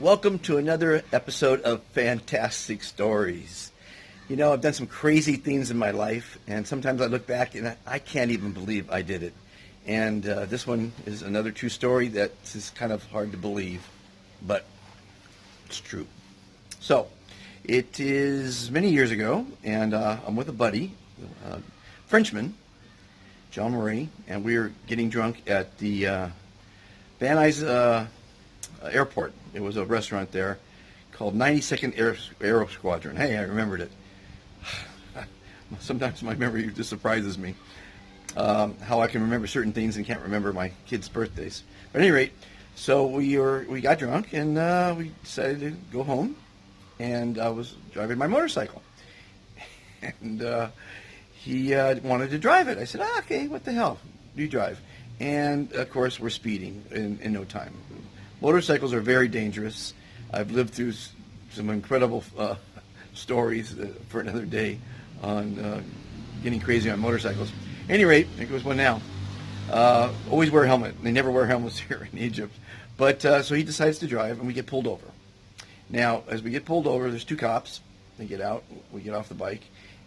Welcome to another episode of Fantastic Stories. You know, I've done some crazy things in my life, and sometimes I look back and I can't even believe I did it. And this one is another true story that is kind of hard to believe, but it's true. So, it is many years ago, and I'm with a buddy, Frenchman, John Murray, and we were getting drunk at the Van Nuys Airport. It was a restaurant there called 92nd Aero Squadron. Hey, I remembered it. Sometimes my memory just surprises me. How I can remember certain things and can't remember my kids' birthdays. But at any rate, so we got drunk and we decided to go home. And I was driving my motorcycle, and he wanted to drive it. I said, okay, what the hell? You drive. And of course, we're speeding in no time. Motorcycles are very dangerous. I've lived through some incredible stories for another day on getting crazy on motorcycles. At any rate, there goes one now. Always wear a helmet. They never wear helmets here in Egypt. But so he decides to drive, and we get pulled over. Now, as we get pulled over, there's two cops. They get out. We get off the bike,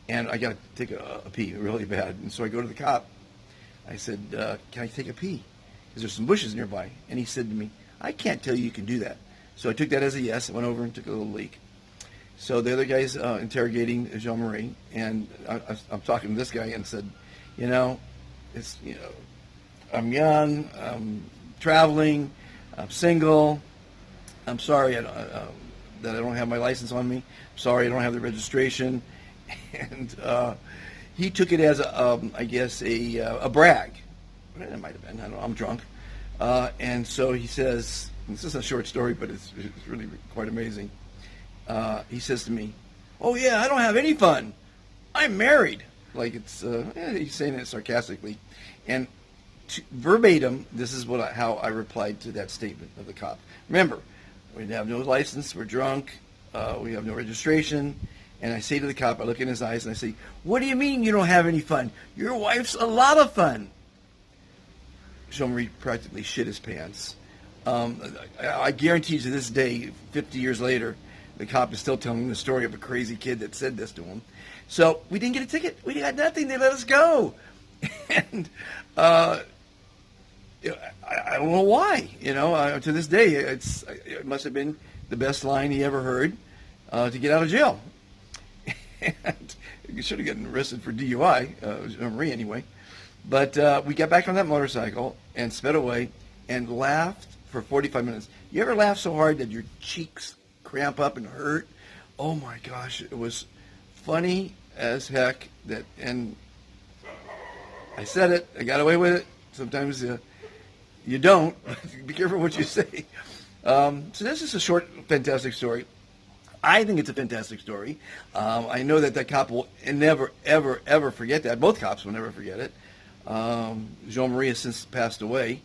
and I got to take a pee really bad. And so I go to the cop. I said, can I take a pee? Because there's some bushes nearby. And he said to me, I can't tell you can do that. So I took that as a yes. I went over and took a little leak. So the other guy's interrogating Jean-Marie, and I'm talking to this guy and said, I'm young, I'm traveling, I'm single. I'm sorry that I don't have my license on me. I'm sorry I don't have the registration. And he took it as I guess a brag. It might have been. I don't know. I'm drunk. And so he says, this is a short story, but it's really quite amazing. He says to me, oh yeah, I don't have any fun. I'm married. Like he's saying it sarcastically. And verbatim, this is how I replied to that statement of the cop. Remember, we have no license, we're drunk, we have no registration, and I say to the cop, I look in his eyes and I say, what do you mean you don't have any fun? Your wife's a lot of fun. Jean-Marie practically shit his pants. I guarantee you to this day, 50 years later, the cop is still telling the story of a crazy kid that said this to him. So we didn't get a ticket. We got nothing. They let us go. And I don't know why. To this day, it must have been the best line he ever heard to get out of jail. And he should have gotten arrested for DUI, Marie anyway. But we got back on that motorcycle and sped away and laughed for 45 minutes. You ever laugh so hard that your cheeks cramp up and hurt? Oh my gosh, it was funny as heck. And I said it. I got away with it. Sometimes you don't. Be careful what you say. So this is a short, fantastic story. I think it's a fantastic story. I know that cop will never, ever, ever forget that. Both cops will never forget it. Jean-Marie has since passed away.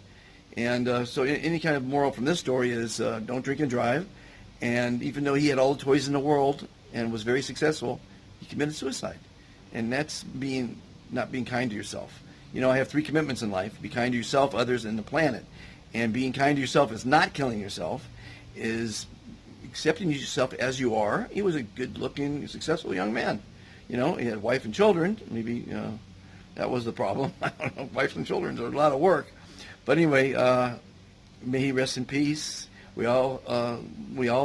And so any kind of moral from this story is don't drink and drive. And even though he had all the toys in the world and was very successful, he committed suicide. And that's not being kind to yourself. I have 3 commitments in life: be kind to yourself, others, and the planet. And being kind to yourself is not killing yourself, is accepting yourself as you are. He was a good-looking, successful young man. He had a wife and children. Maybe that was the problem. I don't know. Wives and children are a lot of work. But anyway, may he rest in peace. We all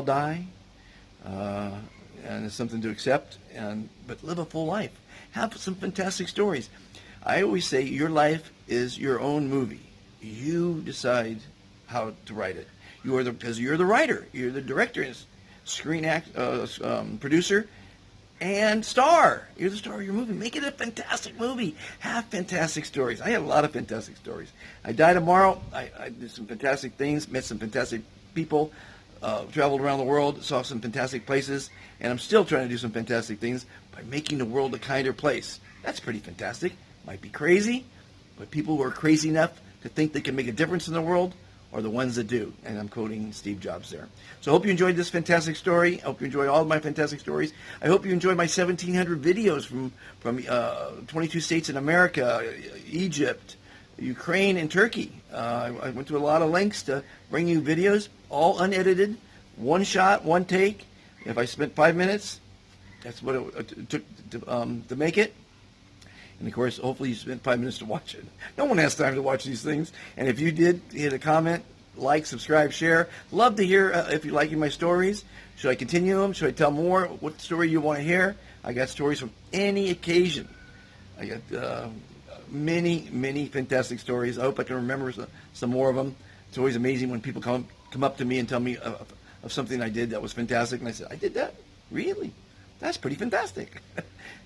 die, and it's something to accept. But live a full life. Have some fantastic stories. I always say your life is your own movie. You decide how to write it. Because you're the writer, you're the director, screen producer, and star. You're the star of your movie. Make it a fantastic movie. Have fantastic stories. I have a lot of fantastic stories. I die tomorrow. I did some fantastic things, met some fantastic people, traveled around the world, saw some fantastic places, and I'm still trying to do some fantastic things by making the world a kinder place. That's pretty fantastic. Might be crazy, but people who are crazy enough to think they can make a difference in the world are the ones that do. And I'm quoting Steve Jobs there. So I hope you enjoyed this fantastic story. I hope you enjoy all of my fantastic stories. I hope you enjoyed my 1,700 videos from 22 states in America, Egypt, Ukraine, and Turkey. I went to a lot of lengths to bring you videos, all unedited, one shot, one take. If I spent 5 minutes, that's what it took to make it. And, of course, hopefully you spent 5 minutes to watch it. No one has time to watch these things. And if you did, hit a comment, like, subscribe, share. Love to hear if you're liking my stories. Should I continue them? Should I tell more? What story you want to hear? I got stories from any occasion. I got many, many fantastic stories. I hope I can remember some more of them. It's always amazing when people come up to me and tell me of something I did that was fantastic. And I said, I did that? Really? That's pretty fantastic.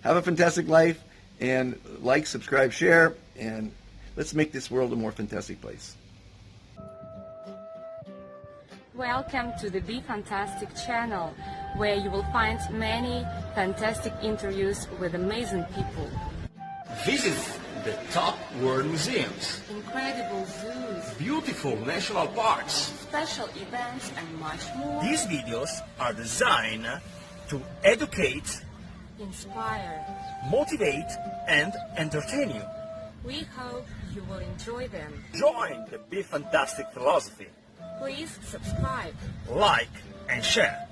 Have a fantastic life. And like, subscribe, share. And let's make this world a more fantastic place. Welcome to the Be Fantastic channel, where you will find many fantastic interviews with amazing people. Visit the top world museums, Incredible zoos, beautiful national parks. special events, and much more. These videos are designed to educate, Inspire. motivate, and entertain you. We hope you will enjoy them. Join the Be Fantastic philosophy. Please subscribe. Like and share.